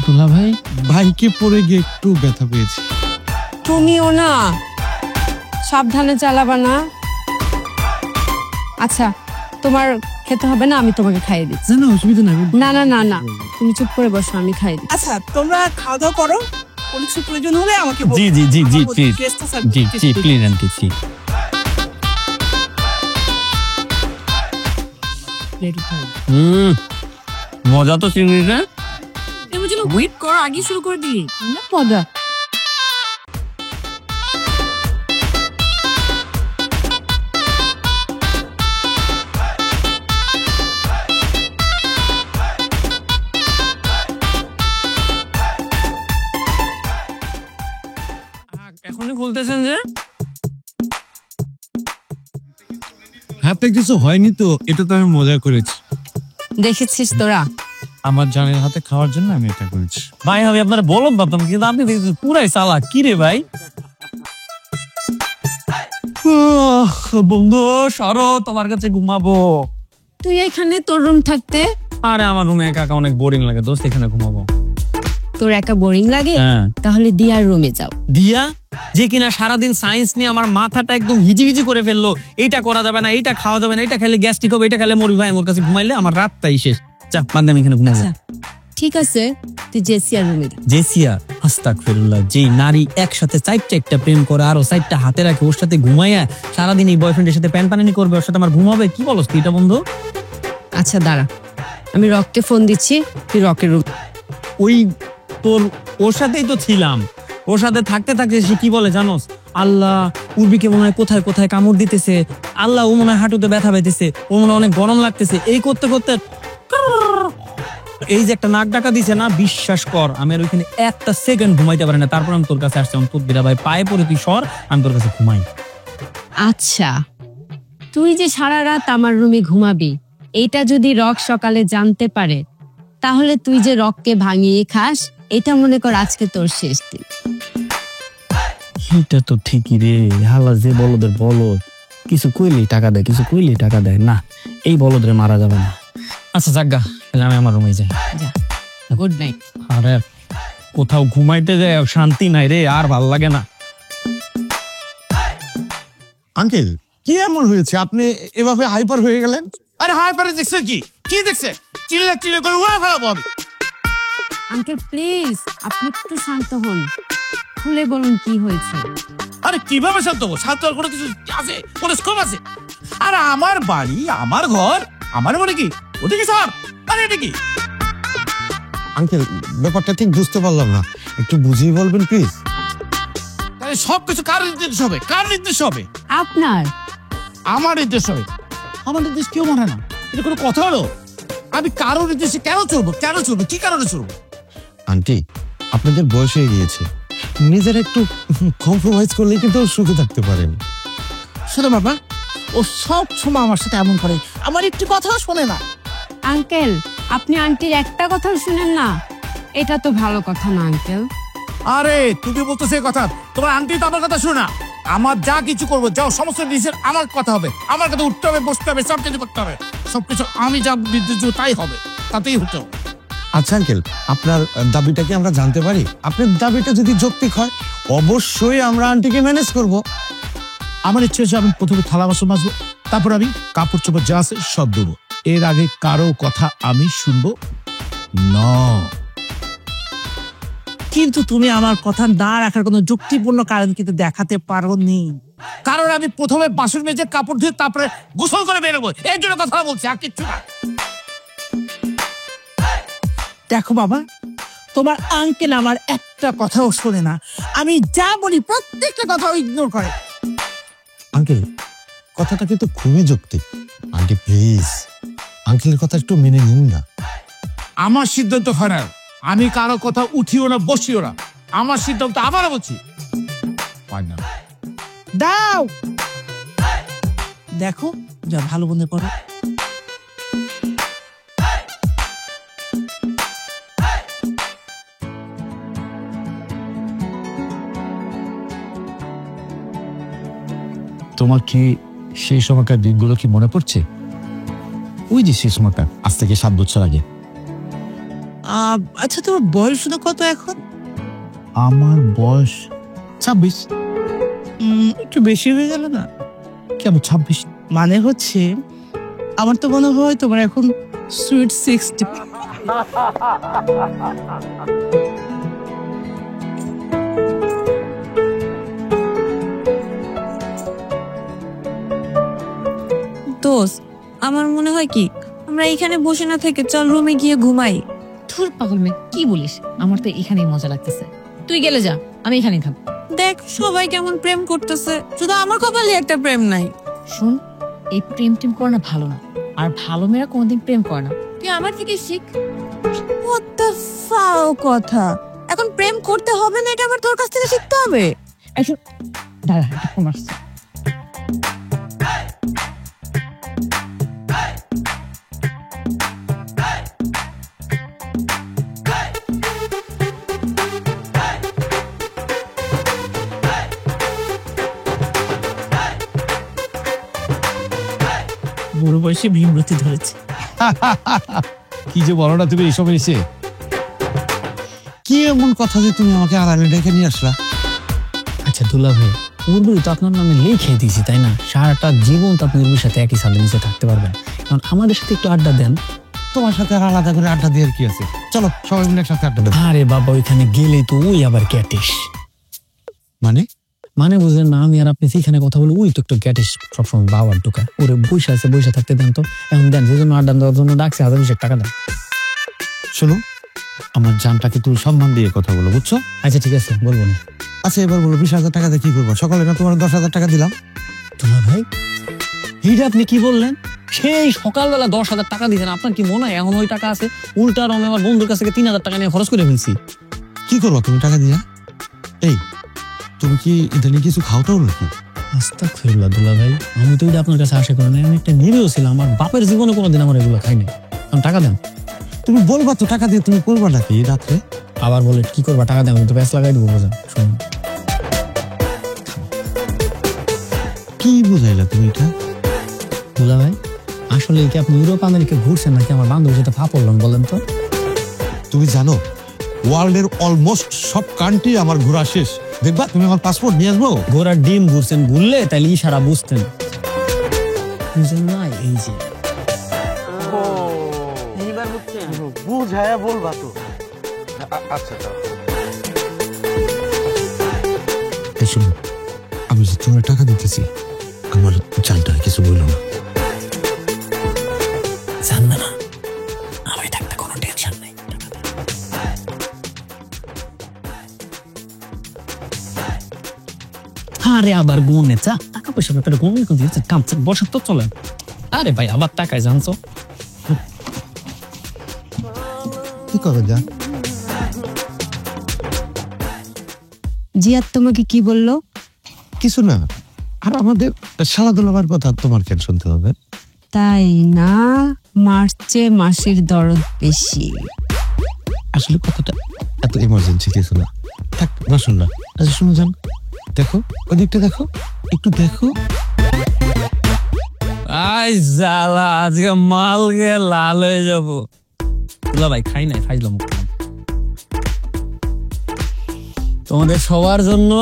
[SPEAKER 1] দুলা ভাই
[SPEAKER 4] বাইকে পড়ে গিয়ে একটু ব্যথা পেয়েছি।
[SPEAKER 2] তুমিও না, সাবধানে চালাবা না। আচ্ছা তোমার খেতে হবে না, আমি তোমাকে খাইয়ে দিচ্ছি।
[SPEAKER 6] না অসুবিধা নাই।
[SPEAKER 2] না না না না, তুমি চুপ করে বসো, আমি খাইয়ে দিচ্ছি।
[SPEAKER 5] আচ্ছা তোমরা খাওয়া দাওয়া করো, কোনো কিছু প্রয়োজন হলে আমাকে বলো।
[SPEAKER 1] জি জি জি জি
[SPEAKER 5] আমার
[SPEAKER 1] প্লিজ,
[SPEAKER 5] টেস্টটা স্যার
[SPEAKER 1] জি জি প্লিজ আন্টি, জি। মজা তো চিংড়িটা।
[SPEAKER 7] এবার যেন ওয়েট কর, আগে শুরু করে দিলি।
[SPEAKER 2] মজা।
[SPEAKER 1] এখনই খুলতেছেন যে?
[SPEAKER 4] হাতে কিছু হয়নি তো, এটা তো আমি মজা করেছি।
[SPEAKER 2] দেখেছিস তোরা,
[SPEAKER 4] আমার জানের হাতে খাওয়ার জন্য আমি এটা করেছি।
[SPEAKER 1] ভাই আমি আপনার বলদ ভাবতাম, কিন্তু আপনি দেখছি পুরাই চালাক। কি রে ভাই? বন্ধু সরো, তোমার কাছে ঘুমাবো।
[SPEAKER 2] তুই এখানে তোর রুম থাকতে।
[SPEAKER 1] আরে আমার রুমে একা একা অনেক বোরিং লাগে দোস্ত, এখানে ঘুমাবো।
[SPEAKER 2] তোর একা বোরিং লাগে?
[SPEAKER 1] হ্যাঁ।
[SPEAKER 2] তাহলে দিয়ার রুমে যাও।
[SPEAKER 1] দিয়া, যে কিনা সারাদিন সায়েন্স নিয়ে আমার মাথাটা একদম হিজিবিজি করে ফেললো। এইটা করা যাবে না, এইটা খাওয়া যাবে না, এটা খেলে গ্যাস্ট্রিক হবে, এটা খেলে মরবি। ভাই ওর কাছে ঘুমাইলে আমার রাতটাই শেষ। যা বাদ দে, আমি এখানে ঘুমাবো।
[SPEAKER 2] আচ্ছা ঠিক আছে, তুই জেসিয়ার রুমে যা।
[SPEAKER 1] জেসিয়া? আস্তাগফিরুল্লাহ, যে নারী একসাথে 4টা প্রেম করে আরো 4টা হাতে রাখে, ওর সাথে ঘুমাইয়া সারাদিন এই বয়ফ্রেন্ডের সাথে প্যান পানানি করবে, ওর সাথে আমার ঘুমাবে? কি বলস তুই এটা বন্ধু?
[SPEAKER 2] আচ্ছা দাঁড়া, আমি রককে ফোন দিচ্ছি, তুই রকের রুম।
[SPEAKER 1] ওই তোর ওর সাথেই তো ছিলাম, ওর সাথে থাকতে থাকতে সে কি বলে জানোস? আল্লাহ পূর্বীকে মনে হয় কোথায় কোথায় কামড় দিতেছে, আল্লাহ ও মনে হয় হাঁটুতে ব্যথা পাইতেছে, ও মনে হয় অনেক গরম লাগতেছে, এই করতে করতে এই যে একটা নাক ডাকা দিছে না, বিশ্বাস কর আমি আর ওইখানে 1টা সেকেন্ড ঘুমাইতে পারি না। তারপর আমি তোর কাছে আসছি, তোর বিরা ভাই পায়ে পড়ে তুই সর, আমি তোর কাছে ঘুমাই।
[SPEAKER 2] আচ্ছা
[SPEAKER 8] তুই যে সারা রাত আমার রুমে ঘুমাবি, এটা যদি রক সকালে জানতে পারে, তাহলে তুই যে রককে ভাঙিয়ে খাস, এটা মনে কর আজকে তোর শেষ দিন।
[SPEAKER 1] এটা তো ঠিকই রে, হালা যে বলদের বলদ, কিছু কইলেই টাকা দেয়, কিছু কইলেই টাকা দেয় না, এই বলদরে মারা যাবে না। আচ্ছা জাগা, তাহলে আমি আমার রুমে যাই।
[SPEAKER 8] Good night.
[SPEAKER 1] আরে কোথাও ঘুমাইতে যায় শান্তি নাই রে, আর ভাল লাগে না।
[SPEAKER 4] আঙ্কেল কি এমন হয়েছে আপনি এভাবে হাইপার হয়ে গেলেন?
[SPEAKER 6] আরে হাইপারে দেখছে কি দেখছে? চিল্লা চিল্লা করে উড়া ফেলাবো আমি।
[SPEAKER 8] আঙ্কেল প্লিজ আপনি একটু শান্ত হন, খুলে বলুন কি হয়েছে।
[SPEAKER 6] আরে কিভাবে শান্ত হবো? শান্ত হওয়ার কোনো কিছু আছে, কোনো স্কোপ আছে? আরে আমার বাড়ি, আমার ঘর, আমার মনে কি ওদিকে স্যার? আরে এটা কি?
[SPEAKER 4] আঙ্কেল ব্যাপারটা ঠিক বুঝতে পারলাম না, একটু বুঝিয়ে বলবেন প্লিজ।
[SPEAKER 6] তাহলে সবকিছু কার নির্দেশ হবে? কার নির্দেশ হবে?
[SPEAKER 8] আপনার।
[SPEAKER 6] আমার নির্দেশ হবে? আমার নির্দেশ কেউ মানে না, এটা কোনো কথা হলো? আমি কারোর নির্দেশে কেন চলবো? কি কারণে চলবো?
[SPEAKER 4] আন্টি আপনাদের বয়স হয়ে গিয়েছে, নিজের একটু কম্প্রোমাইজ করলে কিন্তু সুখে থাকতে পারেন।
[SPEAKER 5] শোনো বাবা, ও সব সময় আমার সাথে এমন করে, আমার একটু কথাও শোনে না।
[SPEAKER 8] আঙ্কেল আপনি আন্টির একটা কথাও শুনেন না, এটা তো ভালো কথা না আঙ্কেল।
[SPEAKER 6] আরে তুমি বলতেছো এই কথা, তোমার আন্টি তো আমার কথা শোনা। আমার যা কিছু করবো, যা সমস্ত ডিসিশন আমার কথা হবে, আমার কথা উঠতে হবে, বসতে হবে, সব কিছু করতে হবে, সবকিছু আমি যা নির্দেশ দেবো তাই হবে, তাতেই হতে হবে।
[SPEAKER 4] আচ্ছা আঙ্কেল, আপনার দাবিটা কি আমরা জানতে পারি? আপনার দাবিটা যদি যৌক্তিক হয় অবশ্যই আমরা আন্টিকে ম্যানেজ করব।
[SPEAKER 6] আমার ইচ্ছে হচ্ছে আমি প্রথমে থালা বাসন মাজবো, তারপর আমি কাপড় চোপড় যা আছে সব দেবো। এর আগে কারো কথা আমি শুনবো না।
[SPEAKER 5] কিন্তু তুমি আমার কথা না রাখার কোনো যুক্তিপূর্ণ কারণ কিন্তু দেখাতে পারোনি।
[SPEAKER 6] কারণ আমি প্রথমে বাসন মেজে কাপড় ধুয়ে তারপরে গোসল করে বেরোবো, এই জন্য কথা বলছি, আর কিচ্ছু না।
[SPEAKER 5] দেখো বাবা, তোমার আঙ্কেল আমার একটা কথাও শোনে না, আমি যা বলি প্রত্যেকটা কথা ইগনোর করে।
[SPEAKER 4] আঙ্কেল কথাটা কিন্তু খুবই যৌক্তিক, আন্টি প্লিজ আঙ্কেলের কথা একটু মেনে নিন না।
[SPEAKER 6] আমার সিদ্ধান্ত ফাইনাল, আমি কারো কথা উঠিও না বসিও না, আমার সিদ্ধান্ত আবারও বলছি ফাইনাল।
[SPEAKER 5] দাও, দেখো যা ভালো মনে করো।
[SPEAKER 6] তোমার কি সেই সময়কার দিনগুলো কি মনে পড়ছে? ওই যে সেই সময়কার, আজ থেকে 7 বছর আগে।
[SPEAKER 5] আচ্ছা তোমার বয়স কত এখন?
[SPEAKER 6] আমার বয়স 26।
[SPEAKER 5] একটু বেশি হয়ে গেল না?
[SPEAKER 6] কেমন 26?
[SPEAKER 5] মানে হচ্ছে আমার তো মনে হয় তোমার এখন সুইট 60।
[SPEAKER 7] দোস্ত আমার মনে হয় কি আমরা এখানে বসে না থেকে চল রুমে গিয়ে ঘুমাই।
[SPEAKER 2] ধুর পাগল মেয়ে, কি বলিস? আমার তো এখানেই মজা লাগতেছে, তুই গেলে যা, আমি এখানেই থাকবো।
[SPEAKER 7] দেখ সবাই কেমন প্রেম করতেছে, শুধু আমার কপালে একটা প্রেম নাই।
[SPEAKER 2] শোন, এই প্রেম টেম করা না ভালো না, আর ভালো মেয়েরা কোনোদিন প্রেম করে না।
[SPEAKER 7] তুই আমার থেকে শিখ। What the foul কথা, এখন প্রেম করতে হবে না এটা আবার তোর কাছ থেকে শিখতে হবে?
[SPEAKER 2] এখন দাঁড়া, একটা ফোন আসছে।
[SPEAKER 5] বুড়ো বয়সে ভীমরতি ধরেছে।
[SPEAKER 6] কি যে বলো না তুমি এইসব এসে।
[SPEAKER 4] কি এমন কথা যে তুমি আমাকে আড়ালে ডেকে নিয়ে আসলা?
[SPEAKER 1] আচ্ছা দুলা ভাই, উর্বরী তো আপনার নামে লিখে দিয়েছি তাই না? সারাটা জীবন তো আপনি উর্বরীর সাথে একই সালের নিচে থাকতে পারবেন, কারণ আমাদের সাথে একটু আড্ডা দেন।
[SPEAKER 4] তোমার সাথে আর আলাদা করে আড্ডা দেওয়ার কি আছে? চলো সবাই মিলে একসাথে আড্ডা দেবো।
[SPEAKER 1] আরে বাবা, ওইখানে গেলেই তো ওই আবার ক্যাটিস।
[SPEAKER 4] মানে
[SPEAKER 1] বুঝলেন না? আমি আর আপনি সেখানে কথা বলি, ওই তো একটু ক্যাটিস সবসময় বাবার ঢোকায়। ওরে বসে থাকতে দেন তো, এখন দেন যে জন্য আড্ডা দেওয়ার জন্য ডাকছে, 1000 টাকা দেন।
[SPEAKER 4] শোনো, আমার জানটাকে তুমি সম্মান দিয়ে কথা বলো, বুঝছো?
[SPEAKER 1] আচ্ছা ঠিক আছে, বলবো না।
[SPEAKER 4] আচ্ছা এবার বলো 20,000 টাকা দিয়ে কি করবো? সকালে না তোমার 10,000 টাকা দিলাম।
[SPEAKER 1] দুলা ভাই, এইটা আপনি কি বললেন? সেই সকালবেলা 10,000 টাকা দিয়েছেন, আপনার কি মনে হয় এখন ওই টাকা আছে? উল্টা আমি আমার বন্ধুর কাছ থেকে 3,000 টাকা নিয়ে খরচ করে ফেলছি।
[SPEAKER 4] কি করবো তুমি টাকা দিয়া? এই তুমি কি ইদানিং কিছু খাওয়াটাও নাকি?
[SPEAKER 1] আস্তাগফিরুল্লাহ দুলা ভাই, আমি তো এটা আপনার কাছে আশা করি না। আমি একটা নিরীহ ছিলাম, আমার বাপের জীবনে কোনোদিন আমার এগুলো খাই নাই। আমি টাকা দেন।
[SPEAKER 4] তুমি বলবা তো টাকা দিয়ে তুমি করবা নাকি রাত্রে?
[SPEAKER 1] আবার বলে কি করবা, টাকা দেন, আমি তো প্যাঁচ লাগাই দেবো। বোঝেন, শুনুন
[SPEAKER 4] কি বুঝাইলা তুমি এটা?
[SPEAKER 1] দুলা ভাই, আসলে কি আপনি ইউরোপ আমেরিকা ঘুরছেন নাকি আমার বান্ধবীর সাথে ফা পড়লেন বলেন তো?
[SPEAKER 4] তুমি জানো ওয়ার্ল্ডের অলমোস্ট সব কান্ট্রি আমার ঘোরা শেষ। দেখবা তুমি আমার পাসপোর্ট নিয়ে আসবো।
[SPEAKER 1] ঘোড়ার ডিম ঘুরছেন, ঘুরলে তাইলে ইশারা বুঝতেন। বুঝেন না? এই যে
[SPEAKER 4] বুঝায়া বলবা তো। আচ্ছা শুনো, আমি যে তোমার টাকা দিতেছি, আমার জানটা কিছু বললো না।
[SPEAKER 1] জানবে না, আমি থাকতে কোনো টেনশন নেই। আরে আবার গুনে চা, টাকা পয়সা ব্যাপারে গুনে কোন দিয়েছে, কামছে বসে তো চলেন। আরে ভাই আবার টাকায় জানছো
[SPEAKER 4] কি করে যা?
[SPEAKER 8] জিয়াদ তোমাকে কি বললো?
[SPEAKER 4] কিছু না। আর আমাদের শালাদুলাবার কথা তোমার কেন শুনতে হবে?
[SPEAKER 8] তাই না, মার্চে মাসির দরদ বেশি।
[SPEAKER 4] আসলে কথাটা এত ইমার্জেন্সি কিছু না। থাক না শুনলা। আচ্ছা শুনো যান, দেখো ওদিকটা দেখো, একটু দেখো।
[SPEAKER 1] আই জালা, আজকে মাল গিয়ে লাল হয়ে যাবো। দুলা ভাই খাই নাই, খাইলাম। তোমাদের সবার জন্য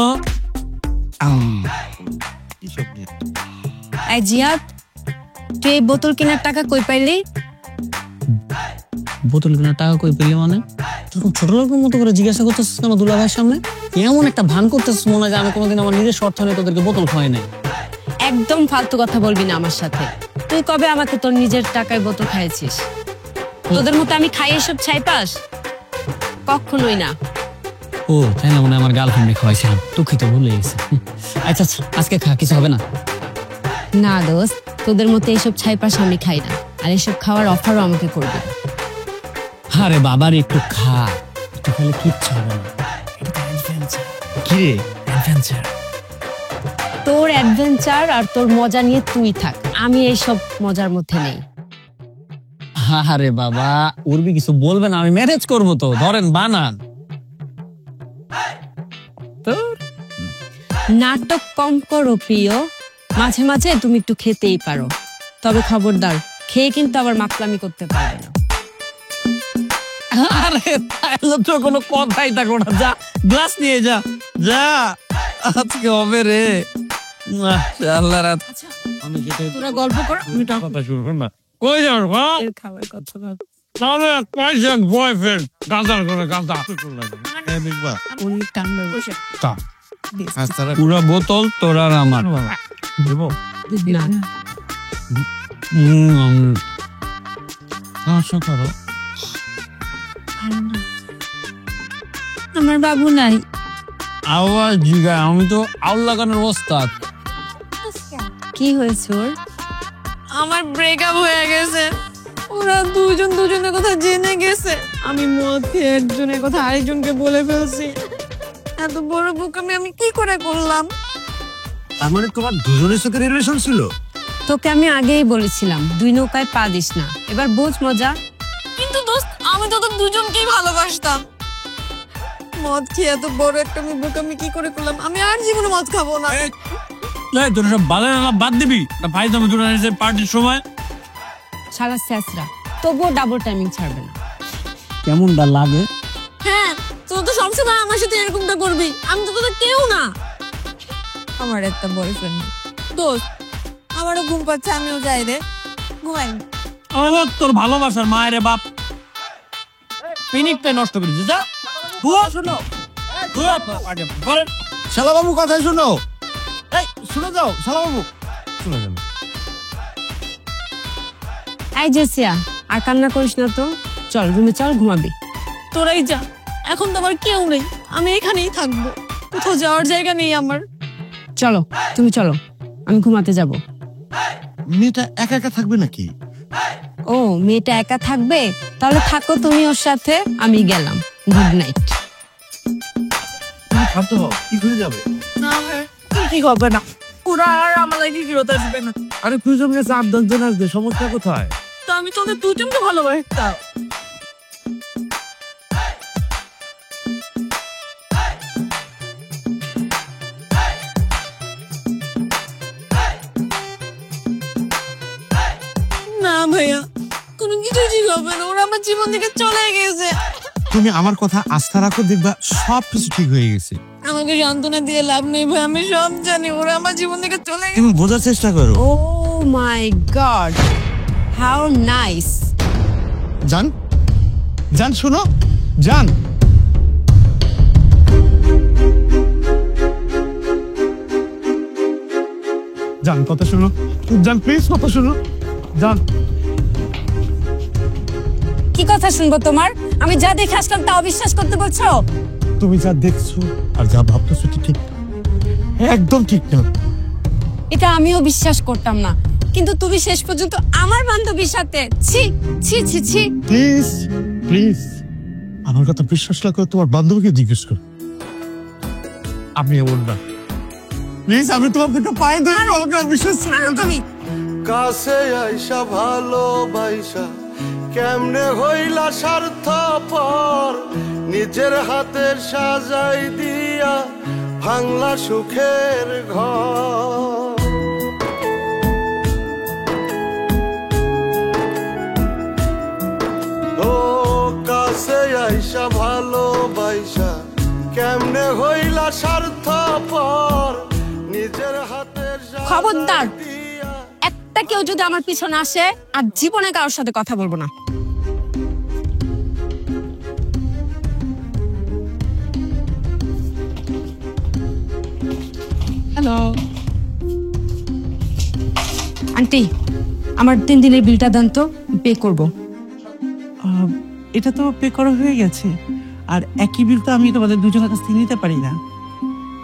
[SPEAKER 2] এই জিয়াদ, তুই এই বোতল কেনার টাকা কই পাইলি?
[SPEAKER 1] বোতল কেনার টাকা কই পেলি মানে? তখন ছোট লোকের মতো করে জিজ্ঞাসা করতেছিস কেন দুলা ভাইয়ের সামনে? এমন একটা ভান করতেছিস মনে হয় যে আমি কোনোদিন আমার নিজের স্বার্থ নিয়ে তোদেরকে বোতল খাওয়াই নাই।
[SPEAKER 2] একদম ফালতু কথা বলবি না আমার সাথে। তুই কবে আমাকে তোর নিজের টাকায় বোতল খাইয়েছিস? তোদের মতো আমি খাই এসব ছাই পাস? কখনোই না।
[SPEAKER 1] ও তাই না, মনে হয় আমার গার্লফ্রেন্ডে খাওয়াইছিলাম, দুঃখিত ভুলে গেছে। আচ্ছা আচ্ছা, আজকে খা, কিছু হবে না।
[SPEAKER 2] না দোস্ত, তোদের মতো এইসব ছাই পাস আমি খাই না, আর এসব খাওয়ার অফারও আমাকে করবি।
[SPEAKER 1] আরে বাবার একটু খা, একটু খেলে কিচ্ছু হবে না।
[SPEAKER 6] কি রে?
[SPEAKER 1] অ্যাডভেঞ্চার।
[SPEAKER 2] তোর অ্যাডভেঞ্চার আর তোর মজা নিয়ে তুই থাক, আমি এইসব মজার মধ্যে নেই।
[SPEAKER 1] আরে বাবা, উর্বি কিছু বলবে না, আমি ম্যারেজ করবো তো, ধরেন বানান।
[SPEAKER 2] নাটক কম করো প্রিয়, মাঝে মাঝে তুমি একটু খেতেই পারো, তবে খবরদার খেয়ে কিন্তু আবার মাতলামি করতে পারবে না।
[SPEAKER 1] আরে তাহলে তো কোনো কথাই থাকো না, যা গ্লাস নিয়ে যা, যা আজকে হবে রে। আল্লাহ রাত আমি
[SPEAKER 2] তোরা গল্প কর, আমি
[SPEAKER 1] কথা শুরু কর না। কই যাও
[SPEAKER 2] খাবার কথা বল।
[SPEAKER 1] তাহলে পাইছেন বয়ফ্রেন্ড গাঁজার করে গাঁজা
[SPEAKER 4] দেখবা
[SPEAKER 2] উনি টানবে বসে।
[SPEAKER 1] পুরা বোতল তোর আর আমার।
[SPEAKER 2] না
[SPEAKER 1] করো।
[SPEAKER 2] আমার বাবু নাই।
[SPEAKER 1] আওয়াজ জিগায়, আমি তো আউল লাগানোর ওস্তাদ।
[SPEAKER 2] কি হয়েছে ওর? আমার ব্রেকআপ হয়ে গেছে, ওরা দুজন দুজনের কথা জেনে গেছে, আমি মদ খেয়ে একজনের কথা আরেকজনকে বলে ফেলছি। এত বড় বোকামি আমি কি করে করলাম?
[SPEAKER 4] তার মানে তোমার দুজনের সাথে রিলেশন ছিল?
[SPEAKER 2] তোকে আমি আগেই বলেছিলাম দুই নৌকায় পা দিস না, এবার বোঝ মজা। কিন্তু দোস্ত, আমি তো তোদের দুজনকেই ভালোবাসতাম। মদ খেয়ে এত বড় একটা আমি বোকামি কি করে করলাম? আমি আর জীবনে মদ খাবো না।
[SPEAKER 1] তোর সব বালের আলাপ বাদ দিবি না ভাই, তুমি দুটো পার্টির সময়
[SPEAKER 2] সারা শেষরা তবুও ডাবল টাইমিং ছাড়বে না।
[SPEAKER 1] কেমনটা লাগে?
[SPEAKER 2] হ্যাঁ, তোর তো সবসময় আমার সাথে এরকমটা করবি, আমি তো তোদের কেউ না। আমার একটা বয়ফ্রেন্ড দোস্ত, আমারও ঘুম পাচ্ছে, আমিও যাই রে, ঘুমাই।
[SPEAKER 1] আমার তোর ভালোবাসার মায়ের বাপ পিনিকটা নষ্ট করে দিস।
[SPEAKER 4] শালাবাবু কথা শুনো, এই শুনে যাও শালাবাবু, শুনে যাও।
[SPEAKER 2] এই জেসিয়া, আর কান্না করিস না তো, চল রুমে চল, ঘুমাবি। তোরাই যা, এখন তো আমার কেউ নেই, আমি এখানেই থাকবো, কোথাও যাওয়ার জায়গা নেই আমার। চলো তুমি চলো, আমি ঘুমাতে যাব।
[SPEAKER 4] মেয়েটা একা একা থাকবে নাকি?
[SPEAKER 2] ও, মেয়েটা একা থাকবে? তাহলে থাকো তুমি ওর সাথে, আমি গেলাম, গুড নাইট।
[SPEAKER 4] কি করে যাবে?
[SPEAKER 2] কি হবে না, ওরা আর আমার লাগে ফেরত আসবে না।
[SPEAKER 4] আরে দুজন গেছে 8-10 জন আসবে, সমস্যা কোথায়?
[SPEAKER 2] তো আমি তো ওদের দুজনকে ভালোবাসতাম। না ভাইয়া, কোনো কিছু ঠিক হবে না, ওরা আমার জীবন থেকে চলে গেছে।
[SPEAKER 4] তুমি আমার কথা আস্থা রাখো, দেখবা সব কিছু ঠিক হয়ে গেছে।
[SPEAKER 2] আমাকে সান্ত্বনা দিয়ে লাভ নেই ভাই, আমি সব জানি, ওরা আমার জীবন থেকে চলে গেছে।
[SPEAKER 4] তুমি বোঝার চেষ্টা করো।
[SPEAKER 8] ও মাই গড, হাউ নাইস।
[SPEAKER 4] জান, জান শোনো, জান। জান কথা শোনো, জান প্লিজ কথা শোনো, জান।
[SPEAKER 8] কি কথা শুনবো তোমার? আমি যা দেখে আসলাম তা অবিশ্বাস করতে বলছো?
[SPEAKER 4] তুমি যা দেখছো আর যা ভাবতেছো ঠিক একদম ঠিক না।
[SPEAKER 8] এটা আমিও বিশ্বাস করতাম না, কিন্তু তুমি শেষ পর্যন্ত আমার বান্ধবীর সাথে। ছি ছি ছি ছি।
[SPEAKER 4] প্লিজ প্লিজ আমার কথা বিশ্বাস না করে তোমার বান্ধবীকে জিজ্ঞেস করো। আপনি এমন না প্লিজ, আমি তোমার থেকে পায়ে ধরে আমাকে আর বিশ্বাস
[SPEAKER 8] তুমি
[SPEAKER 9] কাছে আইসা ভালোবাসা কেমনে হইলা স্বার্থপর, নিজের হাতের সাজাই দিয়া ভাঙলা সুখের ঘর। ও কাছে আইসা ভালোবাসা কেমনে হইলা স্বার্থপর, নিজের হাতের
[SPEAKER 8] খবরদার, একটা কেউ যদি আমার পিছনে আসে আর জীবনে কারোর সাথে কথা বলবো না। হ্যালো আন্টি, আমার 3 দিনের বিলটা দেন তো, পে করবো।
[SPEAKER 5] এটা তো পে করা হয়ে গেছে, আর একই বিল তো আমি তোমাদের দুজনের কাছ থেকে নিতে পারি না।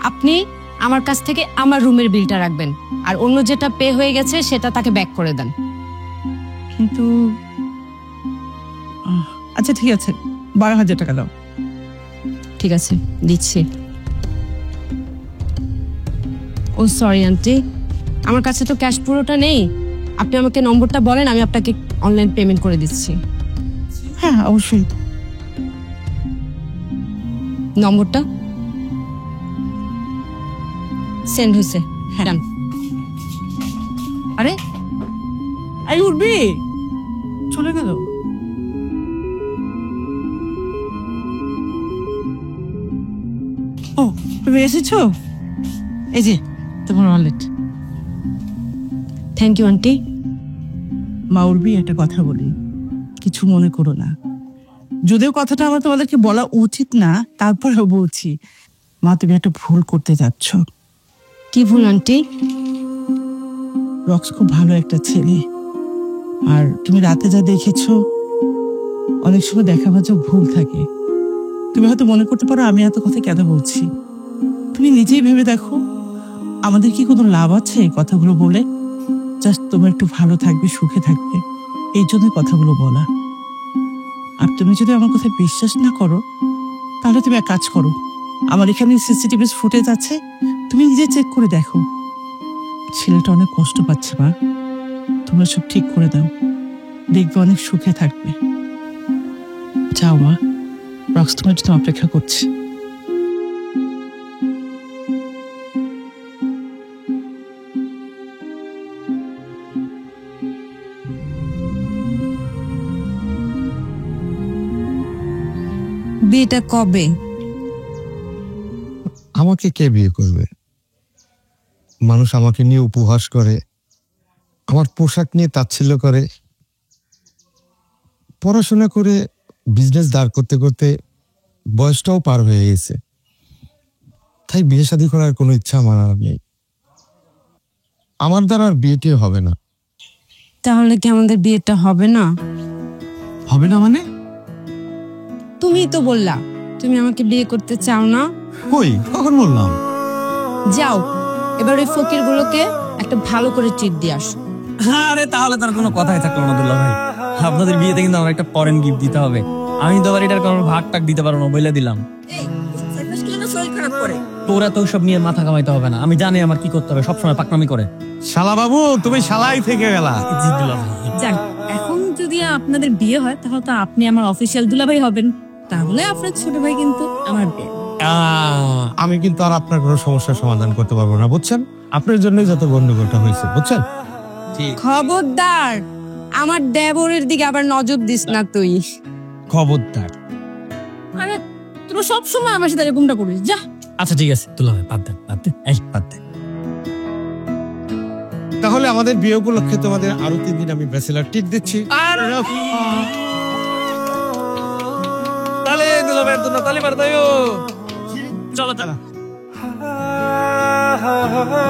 [SPEAKER 8] আপনি আমার কাছ থেকে আমার রুমের বিলটা রাখবেন, আর অন্য যেটা পে হয়ে গেছে সেটা তাকে ব্যাক করে দেন।
[SPEAKER 5] কিন্তু আচ্ছা ঠিক আছে, 12,000 টাকা দাও।
[SPEAKER 8] ঠিক আছে, দিচ্ছি। ও সরি আন্টি, আমার কাছে তো ক্যাশ পুরোটা নেই, আপনি আমাকে নম্বরটা বলেন, আমি আপনাকে অনলাইন পেমেন্ট করে দিচ্ছি।
[SPEAKER 5] হ্যাঁ অবশ্যই।
[SPEAKER 8] নম্বরটা সেন্ড হয়েছে। হ্যাঁ ডান। আরে
[SPEAKER 5] আই উঠবি, চলে গেল। ও তুমি এসেছো, এই যে তোমার ওয়ালেট।
[SPEAKER 8] Thank you aunty.
[SPEAKER 5] মা উর্বি, একটা কথা বলি, কিছু মনে করো না। যদিও কথাটা আমার তোমাদেরকে বলা উচিত না, তারপরেও বলছি। মা তুমি একটা ভুল করতে যাচ্ছ।
[SPEAKER 8] কি ভুল আন্টি?
[SPEAKER 5] রক্স খুব ভালো একটা ছেলে, আর তুমি রাতে যা দেখেছো, অনেক সময় দেখা বাজা ভুল থাকে। তুমি হয়তো মনে করতে পারো আমি এত কথা কেন বলছি। তুমি নিজেই ভেবে দেখো, আমাদের কি কোনো লাভ আছে এই কথাগুলো বলে? জাস্ট তোমার একটু ভালো থাকবে, সুখে থাকবে, এই জন্য কথাগুলো বলা। আর তুমি যদি আমার কথা বিশ্বাস না করো, তাহলে তুমি এক কাজ করো, আমার এখানে সিসিটিভি ফুটেজ আছে, তুমি নিজে চেক করে দেখো। ছেলেটা অনেক কষ্ট পাচ্ছে মা, তোমরা সব ঠিক করে দাও, দেখবে অনেক সুখে থাকবে। যাও মা, রক্স তোমার জন্য অপেক্ষা করছি।
[SPEAKER 8] বিয়েটা কবে?
[SPEAKER 9] আমাকে কে বিয়ে করবে? মানুষ আমাকে নিয়ে উপহাস করে, আমার পোশাক নিয়ে তাচ্ছিল্য করে, পড়াশোনা করে বিজনেস দাঁড় করতে করতে বয়সটাও পার হয়ে গেছে, তাই বিয়ে শাদী করার কোনো ইচ্ছা আমার আর নেই। আমার দ্বারা আর বিয়েটি হবে না।
[SPEAKER 8] তাহলে কি আমাদের বিয়েটা হবে না?
[SPEAKER 4] হবে না মানে?
[SPEAKER 8] তুমি তো বললা তুমি আমাকে বিয়ে করতে চাও না।
[SPEAKER 4] কই, কখন বললাম?
[SPEAKER 8] যাও, এবার ওই ফকিরগুলোকে একটা ভালো করে ট্রিট দিয়ে আসো।
[SPEAKER 1] আরে তাহলে তার কোনো কথাই থাকলো না দুল্লা ভাই, আপনাদের বিয়েতে কিন্তু আমার একটা ফরেন গিফট দিতে হবে। আমি তো আবার এটার কোনো ভাগ টাক দিতে পারবো না, বলে দিলাম।
[SPEAKER 8] শরীর খারাপ করে
[SPEAKER 3] তোর এত সব নিয়ে মাথা কামাইতে হবে না, আমি জানি আমার কি করতে হবে, সবসময় পাকনামি করে।
[SPEAKER 4] শালা বাবু তুমি শালাই থেকে গেলা।
[SPEAKER 3] জি দুলাভাই।
[SPEAKER 2] যাক, এখন যদি আপনাদের বিয়ে হয় তাহলে তো আপনি আমার অফিসিয়াল দুলাভাই হবেন, তাহলে আপনার ছোট ভাই কিন্তু আমার বিয়ে।
[SPEAKER 9] আমি কিন্তু আর আপনার কোনো সমস্যার সমাধান করতে পারবো না, বুঝছেন? আপনার জন্যই যত গন্ডগোলটা হয়েছে, বুঝছেন?
[SPEAKER 8] খবরদার আমার দেবরের দিকে আবার নজর দিস না তুই।
[SPEAKER 1] খবরদার।
[SPEAKER 2] আরে তোরা সবসময় আমার সাথে এরকমটা করিস, যা।
[SPEAKER 1] আচ্ছা ঠিক আছে দুলাভাই, বাদ দেন বাদ দেন, এই বাদ দেন।
[SPEAKER 9] তাহলে আমাদের বিয়ে উপলক্ষে তোমাদের আরো 3 দিন আমি ব্যাচেলার টিপ দিচ্ছি।
[SPEAKER 3] তালে দুলাভাই তোমরা তালি মারতাইও। চলো চলো।
[SPEAKER 10] ha ha ha ha